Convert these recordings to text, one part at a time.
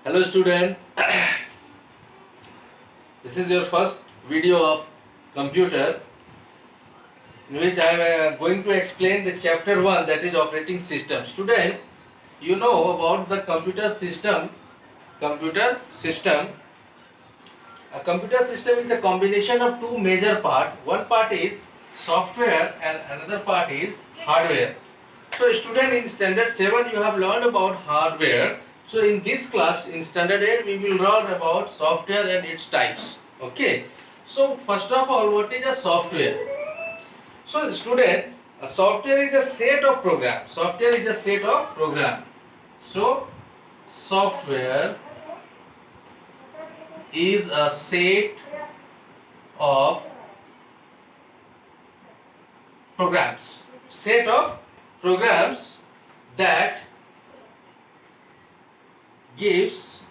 Hello student, this is your first video of computer in which I am going to explain the chapter 1, that is operating system. Student, you know about the computer system. Computer system. A computer system is the combination of two major parts. One part is software and another part is hardware. So student, in standard 7 you have learned about hardware. So in this class, in standard 8, we will learn about software and its types. Okay. So first of all, what is a software? So student, a software is a set of programs. Software is a set of programs. So software is a set of programs. Set of programs that gives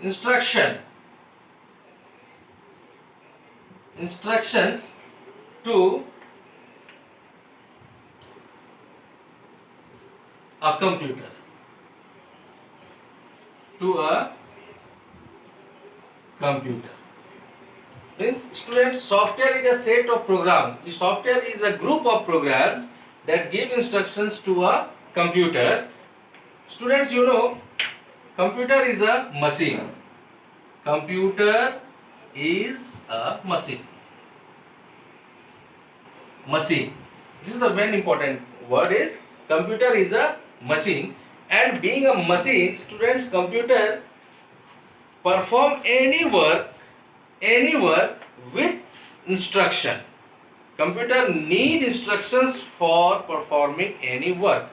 instructions to a computer, means student, software is a set of programs. The software is a group of programs that give instructions to a computer. Students, you know, computer is a machine. Computer is a machine. Machine. This is the main important word is computer is a machine, and being a machine, students, computer perform any work with instruction. Computer need instructions for performing any work.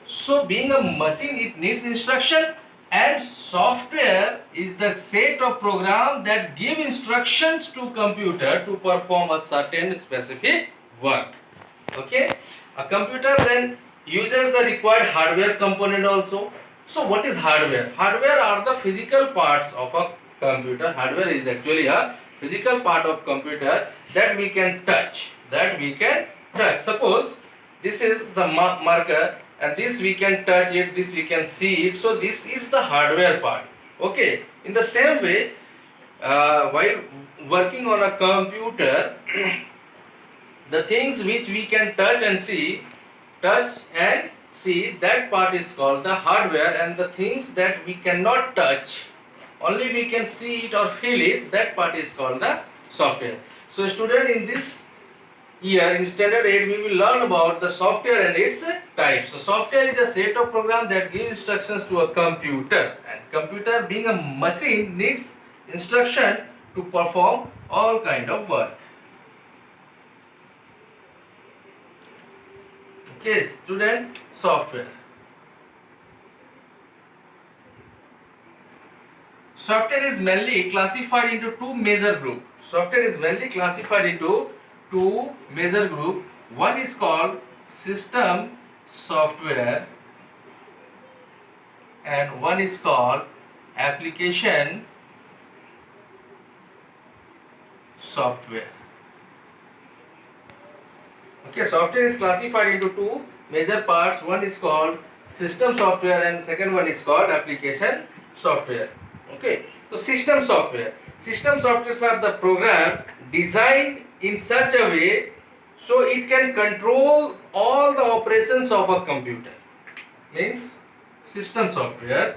So being a machine, it needs instruction, and software is the set of program that give instructions to computer to perform a certain specific work. Okay, a computer then uses the required hardware component also. So what is hardware? Hardware are the physical parts of a computer. Hardware is actually a physical part of computer that we can touch. Suppose this is the marker, and this we can touch it, this we can see it. So this is the hardware part. Okay. In the same way, while working on a computer, the things which we can touch and see, that part is called the hardware, and the things that we cannot touch, only we can see it or feel it, that part is called the software. So student, in this year, in standard 8, we will learn about the software and its types. So software is a set of programs that give instructions to a computer, and computer being a machine needs instruction to perform all kind of work. Okay, student, software. Software is mainly classified into two major groups. Software is mainly classified into two major groups. One is called system software, and one is called application software. Okay, software is classified into two major parts. One is called system software and second one is called application software. Okay, so system software. System softwares are the program designed in such a way so it can control all the operations of a computer. Means system software.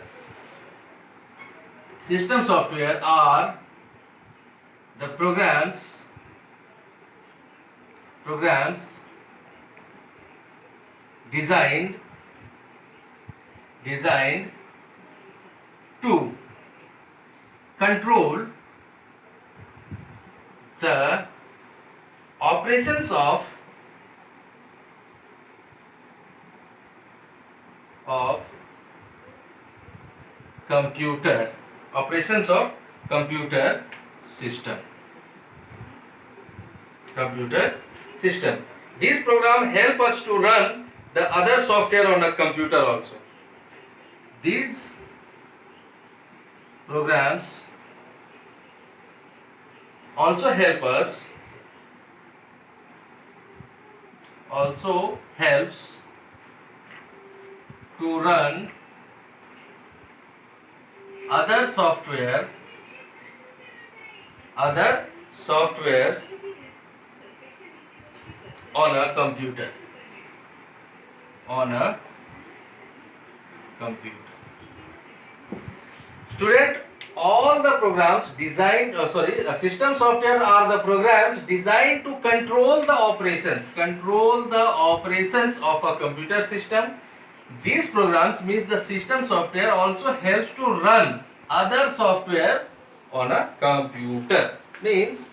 System software are the programs designed to control the operations of computer, operations of computer system. These programs help us to run the other software on a computer also. These programs also helps to run other softwares on a computer. Student, all the programs designed, system software are the programs designed to control the operations of a computer system. These programs means the system software also helps to run other software on a computer. Means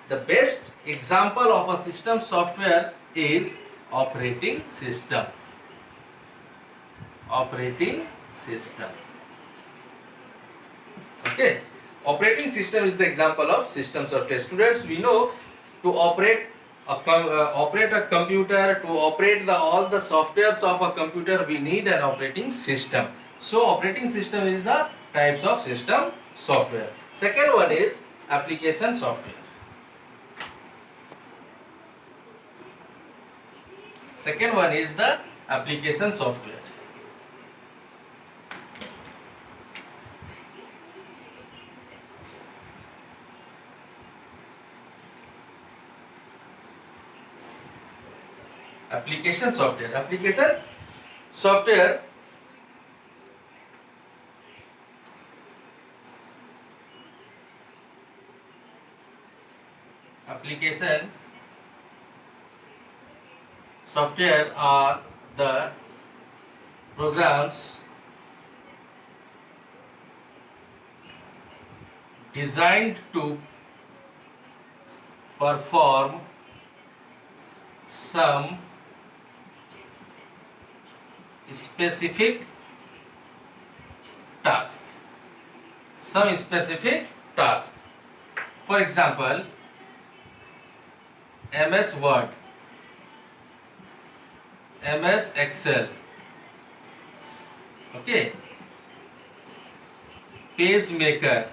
the best example of a system software is operating system. Okay, operating system is the example of system software. Students, we know to operate a computer, to operate all the softwares of a computer, we need an operating system. So operating system is the types of system software. Second one is application software. Second one is the application software. Application software are the programs designed to perform some specific task. For example, MS Word, MS Excel, okay, PageMaker,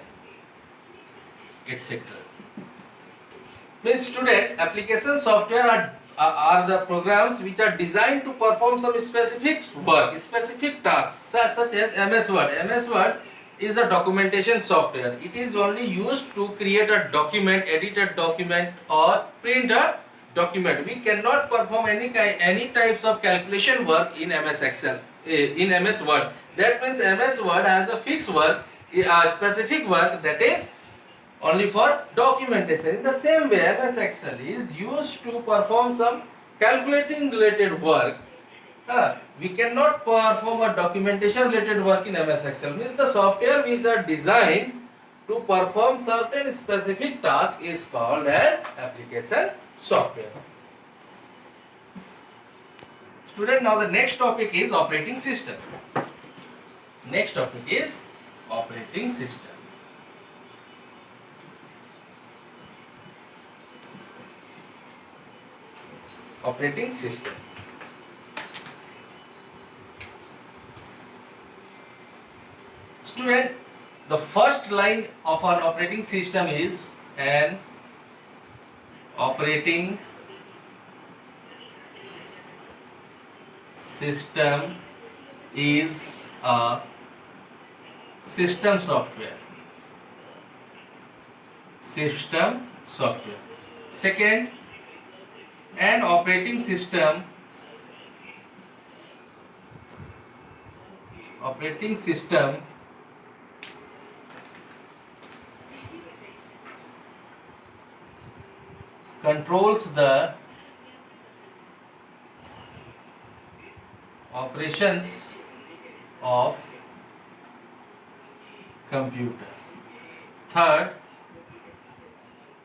etc. Means student, application software are the programs which are designed to perform some specific work, specific tasks, such as MS Word. MS Word is a documentation software. It is only used to create a document, edit a document, or print a document. We cannot perform any types of calculation work in MS Excel, in MS Word. That means MS Word has a fixed work, a specific work, that is only for documentation. In the same way, MS Excel is used to perform some calculating related work. We cannot perform a documentation related work in MS Excel. Means the software which are designed to perform certain specific task is called as application software. Student, now the next topic is operating system. Operating system. Student, the first line of an operating system is an operating system is a system software. Second, an operating system controls the operations of computer. Third,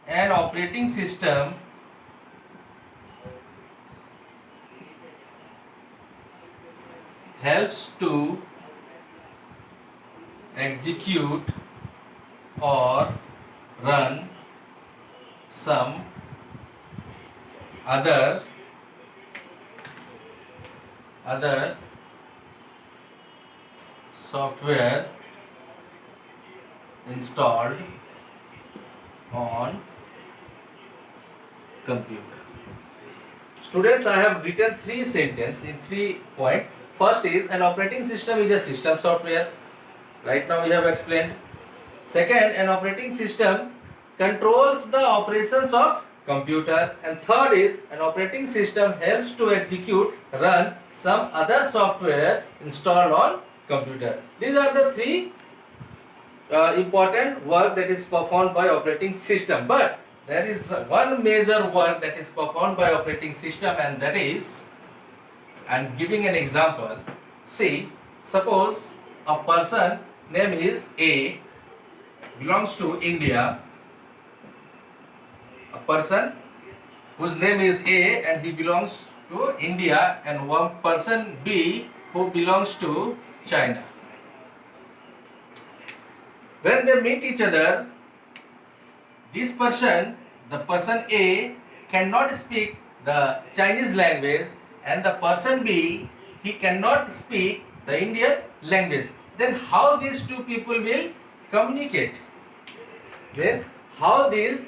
an operating system helps to execute or run some other software installed on computer. Students, I have written 3 sentences in 3 points. First is, an operating system is a system software. Right now we have explained. Second, an operating system controls the operations of computer, and third is an operating system helps to execute, run some other software installed on computer. These are the three important work that is performed by operating system. But there is one major work that is performed by operating system, and that is, I'm giving an example. See, suppose a person name is A, belongs to India. A person whose name is A and he belongs to India, and one person B who belongs to China. When they meet each other, this person, the person A, cannot speak the Chinese language, and the person B, he cannot speak the Indian language. Then how these two people will communicate? Then how these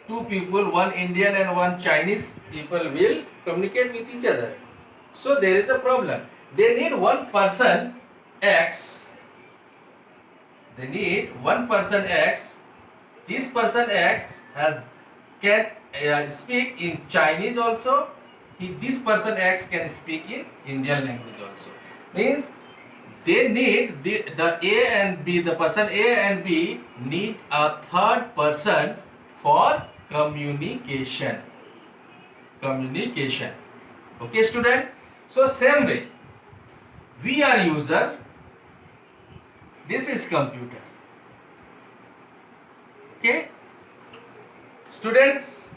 two people, one Indian and one Chinese people, will communicate with each other? So there is a problem. They need one person X. They need one person X. This person X can speak in Chinese also. This person X can speak in Indian language also. Means they need the A and B, the person A and B need a third person for communication. Communication. Okay, student? So same way, we are user, this is computer. Okay? Students,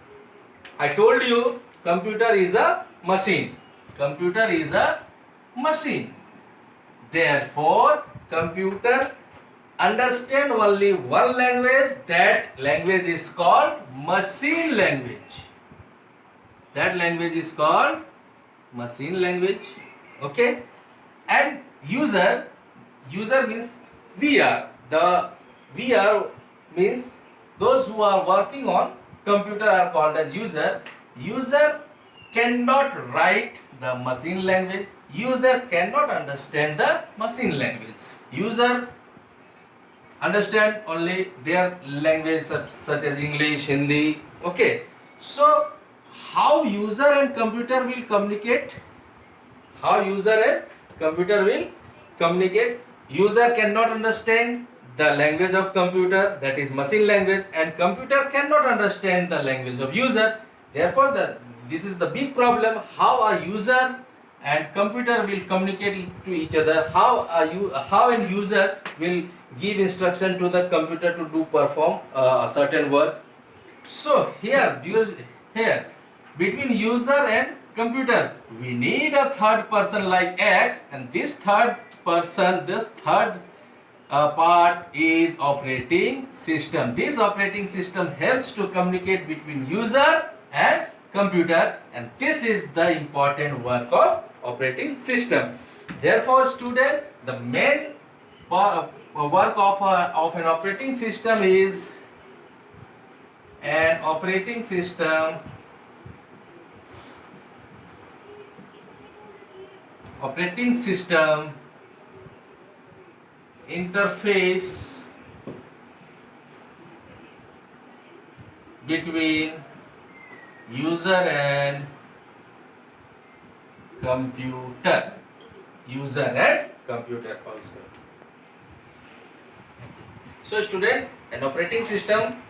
I told you computer is a machine. Computer is a machine. Therefore, computer understand only one language. That language is called machine language. That language is called machine language. Okay? And user means we are. The we are means those who are working on computer are called as user. User cannot write the machine language. User cannot understand the machine language. User understand only their language such as English, Hindi. Okay. So how user and computer will communicate? How user and computer will communicate? User cannot understand the language of computer, that is machine language, and computer cannot understand the language of user. Therefore, this is the big problem. How a user and computer will communicate to each other? How an user will give instruction to the computer to perform a certain work? So here between user and computer, we need a third person like X, and this third part is operating system. This operating system helps to communicate between user and computer, and this is the important work of operating system. Therefore, student, the main work of an operating system is an operating system interface between user and computer. User and computer also. So student, an operating system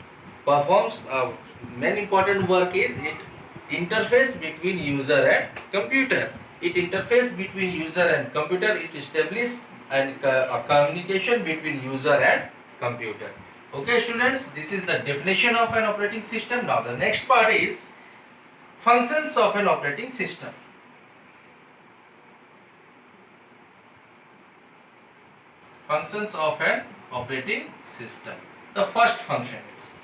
performs main important work is it interface between user and computer. It interface between user and computer. It establishes a communication between user and computer. Okay students, this is the definition of an operating system. Now the next part is functions of an operating system. Functions of an operating system. The first function is,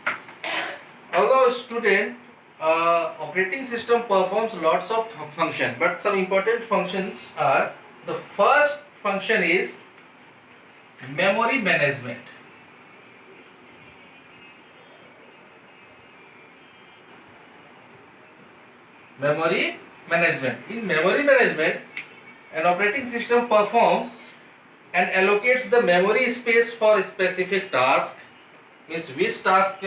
although student, operating system performs lots of functions, but some important functions are, the first function is memory management. In memory management, an operating system performs and allocates the memory space for a specific task, means which task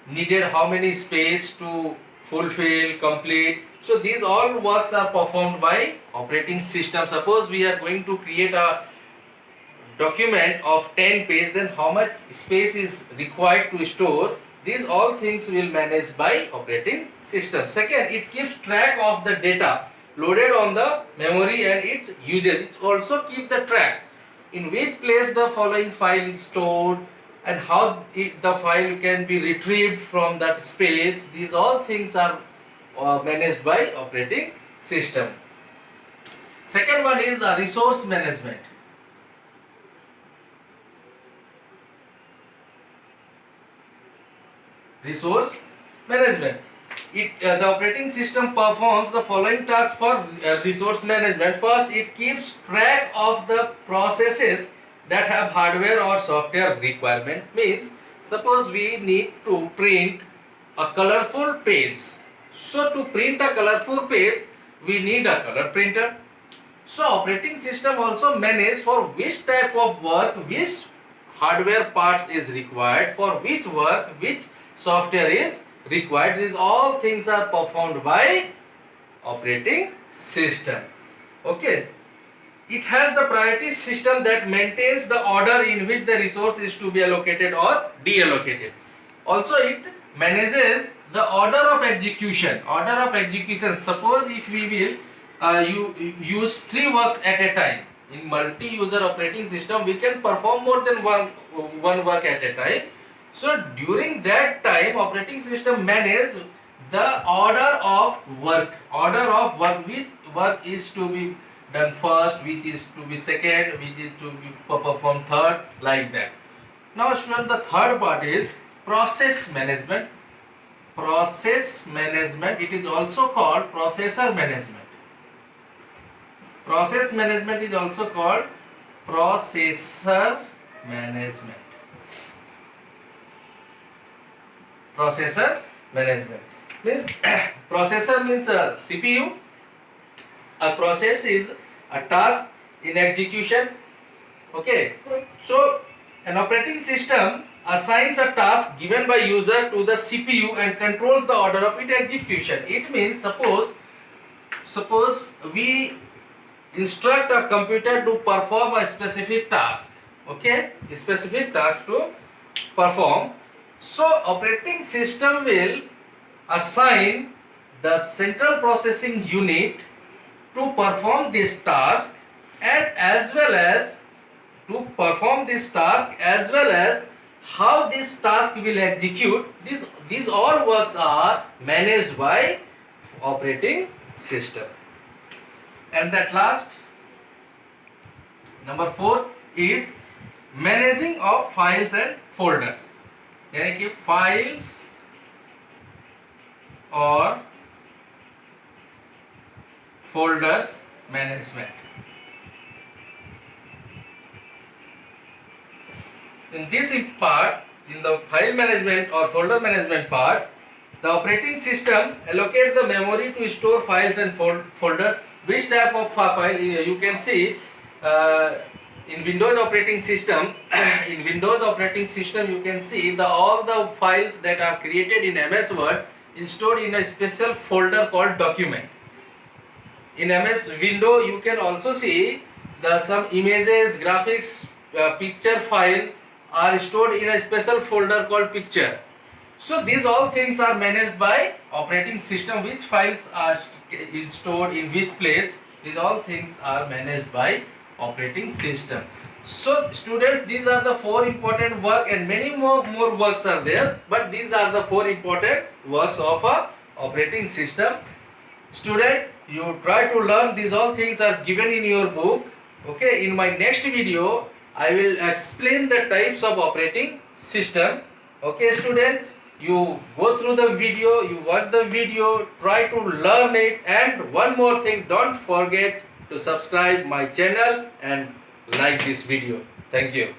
needed how many space to fulfill, complete. So these all works are performed by operating system. Suppose we are going to create a document of 10 page, then how much space is required to store, these all things will managed by operating system. Second, it keeps track of the data loaded on the memory and it uses. It also keep the track in which place the following file is stored and how the file can be retrieved from that space. These all things are managed by operating system. Second one is the resource management. Resource management. The operating system performs the following tasks for resource management. First, it keeps track of the processes that have hardware or software requirement. Means, suppose we need to print a colorful page. So, to print a colorful page, we need a color printer. So, operating system also manages for which type of work, which hardware parts is required, for which work, which software is required. These all things are performed by operating system. Okay. It has the priority system that maintains the order in which the resource is to be allocated or deallocated. Also, it manages the order of execution. Order of execution. Suppose if we will use 3 works at a time. In multi-user operating system, we can perform more than one work at a time. So during that time, operating system manages the order of work, which work is to be done first, which is to be second, which is to be performed third, like that. Now student, the third part is process management. Process management, it is also called processor management. Process management is also called processor management. Processor management means processor means CPU. A process is a task in execution. Okay, so an operating system assigns a task given by user to the CPU and controls the order of its execution. It means suppose we instruct a computer to perform a specific task. Okay, a specific task to perform. So operating system will assign the central processing unit to perform this task, and as well as to perform this task as well as how this task will execute. These all works are managed by operating system. And that last, number 4 is managing of files and folders. यानी कि files और folders management. In this part, in the file management or folder management part, the operating system allocates the memory to store files and folders. Which type of file you can see in Windows operating system. In Windows operating system, you can see all the files that are created in MS Word is stored in a special folder called document. In MS Window, you can also see some images, graphics, picture file are stored in a special folder called picture. So these all things are managed by operating system. Which files are is stored in which place, these all things are managed by operating system. So students, these are the 4 important work, and many more works are there, but these are the 4 important works of a operating system. Student, you try to learn. These all things are given in your book. Okay, in my next video I will explain the types of operating system. Okay students, you go through the video, you watch the video, try to learn it, and one more thing, don't forget to subscribe my channel and like this video. Thank you.